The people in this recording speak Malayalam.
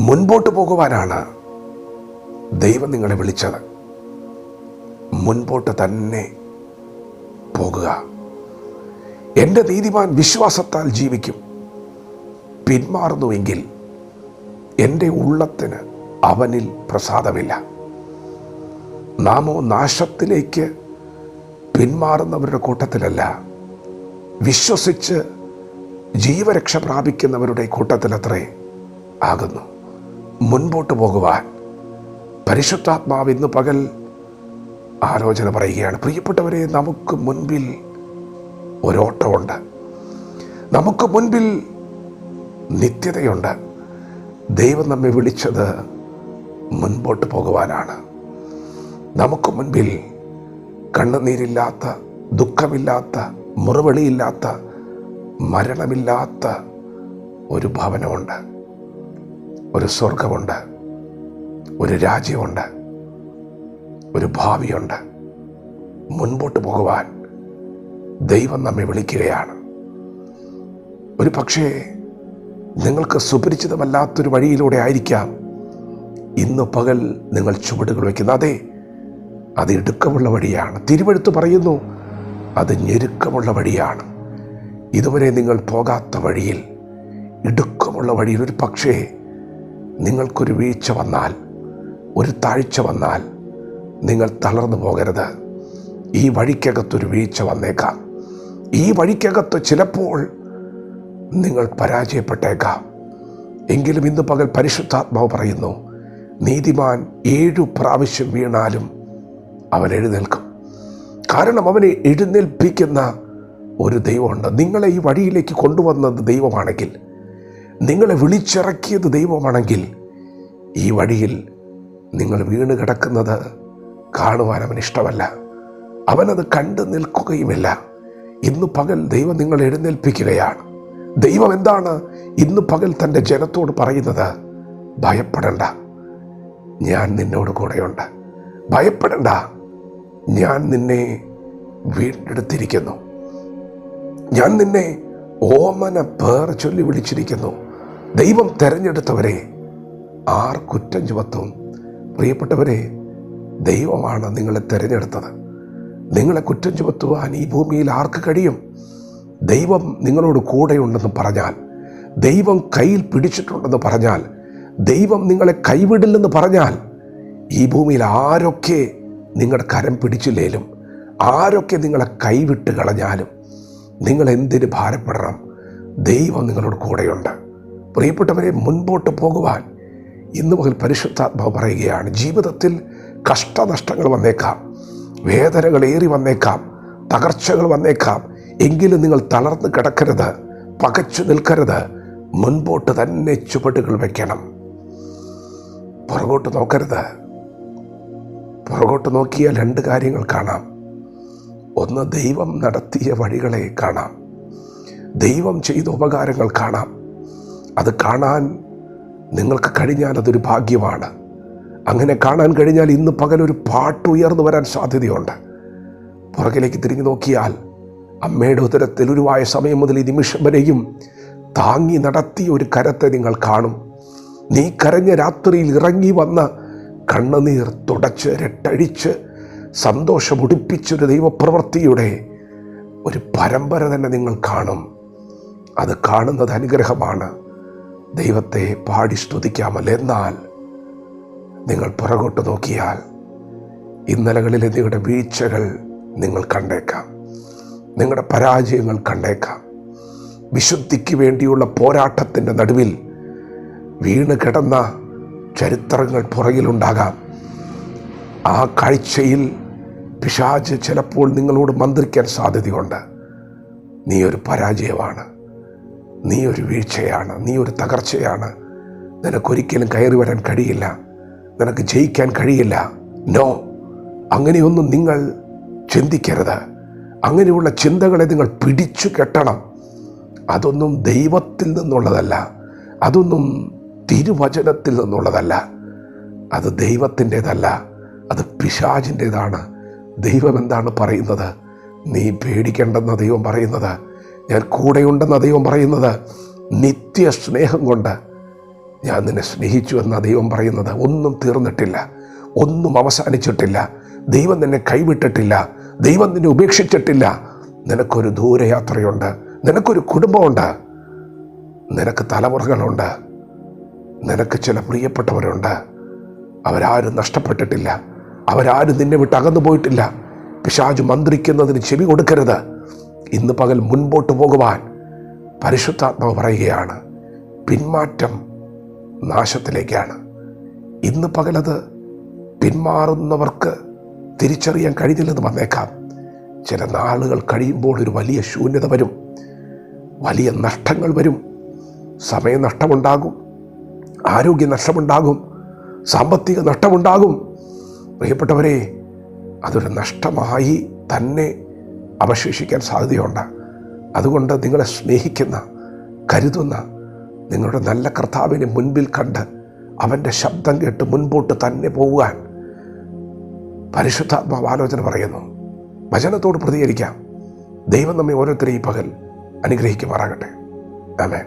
മുൻപോട്ട് പോകുവാനാണ് ദൈവം നിങ്ങളെ വിളിച്ചത്. മുൻപോട്ട് തന്നെ പോകുക. എൻ്റെ നീതിമാൻ വിശ്വാസത്താൽ ജീവിക്കും. പിന്മാറുന്നുവെങ്കിൽ എൻ്റെ ഉള്ളത്തിന് അവനിൽ പ്രസാദമില്ല. നാമോ നാശത്തിലേക്ക് പിന്മാറുന്നവരുടെ കൂട്ടത്തിലല്ല, വിശ്വസിച്ച് ജീവരക്ഷ പ്രാപിക്കുന്നവരുടെ കൂട്ടത്തിലത്രേ ആകുന്നു. മുൻപോട്ട് പോകുവാൻ പരിശുദ്ധാത്മാവ് ഇന്ന് പകൽ ആലോചന പറയുകയാണ്. പ്രിയപ്പെട്ടവരെ, നമുക്ക് മുൻപിൽ ഒരോട്ടമുണ്ട്. നമുക്ക് മുൻപിൽ നിത്യതയുണ്ട്. ദൈവം നമ്മെ വിളിച്ചത് മുൻപോട്ട് പോകുവാനാണ്. നമുക്ക് മുൻപിൽ കണ്ണുനീരില്ലാത്ത, ദുഃഖമില്ലാത്ത, മുറവിളിയില്ലാത്ത, മരണമില്ലാത്ത ഒരു ഭവനമുണ്ട്, ഒരു സ്വർഗമുണ്ട്, ഒരു രാജ്യമുണ്ട്, ഒരു ഭാവിയുണ്ട്. മുൻപോട്ട് പോകുവാൻ ദൈവം നമ്മെ വിളിക്കുകയാണ്. ഒരു പക്ഷേ നിങ്ങൾക്ക് സുപരിചിതമല്ലാത്തൊരു വഴിയിലൂടെ ആയിരിക്കാം ഇന്ന് പകൽ നിങ്ങൾ ചുവടുകൾ വയ്ക്കുന്നത്. അതെ, അത് ഇടുക്കമുള്ള വഴിയാണ്. തിരുവെഴുത്ത് പറയുന്നു, അത് ഞെരുക്കമുള്ള വഴിയാണ്. ഇതുവരെ നിങ്ങൾ പോകാത്ത വഴിയിൽ, ഇടുക്കമുള്ള വഴിയിൽ ഒരു പക്ഷേ നിങ്ങൾക്കൊരു വീഴ്ച വന്നാൽ, ഒരു താഴ്ച വന്നാൽ നിങ്ങൾ തളർന്നു പോകരുത്. ഈ വഴിക്കകത്തൊരു വീഴ്ച വന്നേക്കാം. ഈ വഴിക്കകത്ത് ചിലപ്പോൾ നിങ്ങൾ പരാജയപ്പെട്ടേക്കാം. എങ്കിലും ഇന്ന് പകൽ പരിശുദ്ധാത്മാവ് പറയുന്നു, നീതിമാൻ 7 പ്രാവശ്യം വീണാലും അവൻ എഴുന്നേൽക്കും. കാരണം അവനെ എഴുന്നേൽപ്പിക്കുന്ന ഒരു ദൈവമുണ്ട്. നിങ്ങളെ ഈ വഴിയിലേക്ക് കൊണ്ടുവന്നത് ദൈവമാണെങ്കിൽ, നിങ്ങളെ വിളിച്ചിറക്കിയത് ദൈവമാണെങ്കിൽ, ഈ വഴിയിൽ നിങ്ങൾ വീണ് കിടക്കുന്നത് കാണുവാൻ അവൻ ഇഷ്ടമല്ല. അവനത് കണ്ടു നിൽക്കുകയുമില്ല. ഇന്ന് പകൽ ദൈവം നിങ്ങളെ എഴുന്നേൽപ്പിക്കുകയാണ്. ദൈവം എന്താണ് ഇന്ന് പകൽ തൻ്റെ ജനത്തോട് പറയുന്നത്? ഭയപ്പെടണ്ട, ഞാൻ നിന്നോട് കൂടെയുണ്ട്. ഭയപ്പെടണ്ട, ഞാൻ നിന്നെ വീണ്ടെടുത്തിരിക്കുന്നു. ഞാൻ നിന്നെ ഓമന പേർ ചൊല്ലി വിളിച്ചിരിക്കുന്നു. ദൈവം തെരഞ്ഞെടുത്തവരെ ആർ കുറ്റം ചുമത്തും? പ്രിയപ്പെട്ടവരെ, ദൈവമാണ് നിങ്ങളെ തിരഞ്ഞെടുത്തത്. നിങ്ങളെ കുറ്റം ചുമത്തുവാൻ ഈ ഭൂമിയിൽ ആർക്ക് കഴിയും? ദൈവം നിങ്ങളോട് കൂടെയുണ്ടെന്ന് പറഞ്ഞാൽ, ദൈവം കയ്യിൽ പിടിച്ചിട്ടുണ്ടെന്ന് പറഞ്ഞാൽ, ദൈവം നിങ്ങളെ കൈവിടില്ലെന്ന് പറഞ്ഞാൽ, ഈ ഭൂമിയിൽ ആരൊക്കെ നിങ്ങളുടെ കരം പിടിച്ചില്ലേലും, ആരൊക്കെ നിങ്ങളെ കൈവിട്ട് കളഞ്ഞാലും നിങ്ങൾ എന്തിന് ഭാരപ്പെടണം? ദൈവം നിങ്ങളോട് കൂടെയുണ്ട്. പ്രിയപ്പെട്ടവരെ, മുൻപോട്ട് പോകുവാൻ ഇന്ന് മുതൽ പരിശുദ്ധാത്മാവ് പറയുകയാണ്. ജീവിതത്തിൽ കഷ്ടനഷ്ടങ്ങൾ വന്നേക്കാം, വേദനകൾ ഏറി വന്നേക്കാം, തകർച്ചകൾ വന്നേക്കാം. എങ്കിലും നിങ്ങൾ തളർന്ന് കിടക്കരുത്, പകച്ചു നിൽക്കരുത്. മുൻപോട്ട് തന്നെ ചുവടുകൾ വയ്ക്കണം. പുറകോട്ട് നോക്കരുത്. പുറകോട്ട് നോക്കിയാൽ 2 കാര്യങ്ങൾ കാണാം. ഒന്ന്, ദൈവം നടത്തിയ വഴികളെ കാണാം, ദൈവം ചെയ്ത ഉപകാരങ്ങൾ കാണാം. അത് കാണാൻ നിങ്ങൾക്ക് കഴിഞ്ഞാൽ അതൊരു ഭാഗ്യമാണ്. അങ്ങനെ കാണാൻ കഴിഞ്ഞാൽ ഇന്ന് പകലൊരു പാട്ട് ഉയർന്നു വരാൻ സാധ്യതയുണ്ട്. പുറകിലേക്ക് തിരിഞ്ഞു നോക്കിയാൽ അമ്മയുടെ ഉദരത്തിൽ ഉരുവായ സമയം മുതൽ ഈ നിമിഷം വരെയും താങ്ങി നടത്തിയ ഒരു കരത്തെ നിങ്ങൾ കാണും. നീ കരഞ്ഞ രാത്രിയിൽ ഇറങ്ങി വന്ന കണ്ണുനീർ തുടച്ച് രട്ടഴിച്ച് സന്തോഷമുടിപ്പിച്ചൊരു ദൈവപ്രവൃത്തിയുടെ ഒരു പരമ്പര തന്നെ നിങ്ങൾ കാണും. അത് കാണുന്നത് അനുഗ്രഹമാണ്. ദൈവത്തെ പാടി സ്തുതിക്കാമല്ലോ. എന്നാൽ നിങ്ങൾ പുറകോട്ട് നോക്കിയാൽ ഇന്നലകളിലെ നിങ്ങളുടെ വീഴ്ചകൾ നിങ്ങൾ കണ്ടേക്കാം, നിങ്ങളുടെ പരാജയങ്ങൾ കണ്ടേക്കാം. വിശുദ്ധിക്ക് വേണ്ടിയുള്ള പോരാട്ടത്തിൻ്റെ നടുവിൽ വീണ് കിടന്ന ചരിത്രങ്ങൾ പുറകിലുണ്ടാകാം. ആ കാഴ്ചയിൽ പിശാച് ചിലപ്പോൾ നിങ്ങളോട് മന്ത്രിക്കാൻ സാധ്യതയുണ്ട്. നീ ഒരു പരാജയമാണ്, നീ ഒരു വീഴ്ചയാണ്, നീ ഒരു തകർച്ചയാണ്, നിനക്കൊരിക്കലും കയറി വരാൻ കഴിയില്ല, നിനക്ക് ജയിക്കാൻ കഴിയില്ല. നോ, അങ്ങനെയൊന്നും നിങ്ങൾ ചിന്തിക്കരുത്. അങ്ങനെയുള്ള ചിന്തകളെ നിങ്ങൾ പിടിച്ചു കെട്ടണം. അതൊന്നും ദൈവത്തിൽ നിന്നുള്ളതല്ല, അതൊന്നും തിരുവചനത്തിൽ നിന്നുള്ളതല്ല, അത് ദൈവത്തിൻ്റെതല്ല, അത് പിശാചിൻ്റെതാണ്. ദൈവം എന്താണ് പറയുന്നത്? നീ പേടിക്കേണ്ടെന്ന ദൈവം പറയുന്നത്, ഞാൻ കൂടെയുണ്ടെന്ന ദൈവം പറയുന്നത്, നിത്യ സ്നേഹം കൊണ്ട് ഞാൻ നിന്നെ സ്നേഹിച്ചു എന്ന ദൈവം പറയുന്നത്. ഒന്നും തീർന്നിട്ടില്ല, ഒന്നും അവസാനിച്ചിട്ടില്ല. ദൈവം നിന്നെ കൈവിട്ടിട്ടില്ല, ദൈവം നിന്നെ ഉപേക്ഷിച്ചിട്ടില്ല. നിനക്കൊരു ദൂരയാത്രയുണ്ട്, നിനക്കൊരു കുടുംബമുണ്ട്, നിനക്ക് തലമുറകളുണ്ട്, നിനക്ക് ചില പ്രിയപ്പെട്ടവരുണ്ട്. അവരാരും നഷ്ടപ്പെട്ടിട്ടില്ല, അവരാരും നിന്നെ വിട്ട് അകന്നു പോയിട്ടില്ല. പിശാച് മന്ത്രിക്കുന്നതിന് ചെവി കൊടുക്കരുത്. ഇന്ന് പകൽ മുൻപോട്ട് പോകുവാൻ പരിശുദ്ധാത്മാവ് പറയുകയാണ്. പിന്മാറ്റം നാശത്തിലേക്കാണ്. ഇന്ന് പകലത് പിന്മാറുന്നവർക്ക് തിരിച്ചറിയാൻ കഴിഞ്ഞില്ലെന്ന് വന്നേക്കാം. ചില നാളുകൾ കഴിയുമ്പോൾ ഒരു വലിയ ശൂന്യത വരും, വലിയ നഷ്ടങ്ങൾ വരും. സമയനഷ്ടമുണ്ടാകും, ആരോഗ്യ നഷ്ടമുണ്ടാകും, സാമ്പത്തിക നഷ്ടമുണ്ടാകും. പ്രിയപ്പെട്ടവരെ, അതൊരു നഷ്ടമായി തന്നെ അവശേഷിക്കാൻ സാധ്യതയുണ്ട്. അതുകൊണ്ട് നിങ്ങളെ സ്നേഹിക്കുന്ന, കരുതുന്ന നിങ്ങളുടെ നല്ല കർത്താവിനെ മുൻപിൽ കണ്ട് അവൻ്റെ ശബ്ദം കേട്ട് മുൻപോട്ട് തന്നെ പോകാൻ പരിശുദ്ധാത്മാവ് ആലോചന പറയുന്നു. വചനത്തോട് പ്രതികരിക്കാം. ദൈവം നമ്മെ ഓരോരുത്തരെയും ഈ പകൽ അനുഗ്രഹിക്കുമാറാകട്ടെ. ആമേൻ.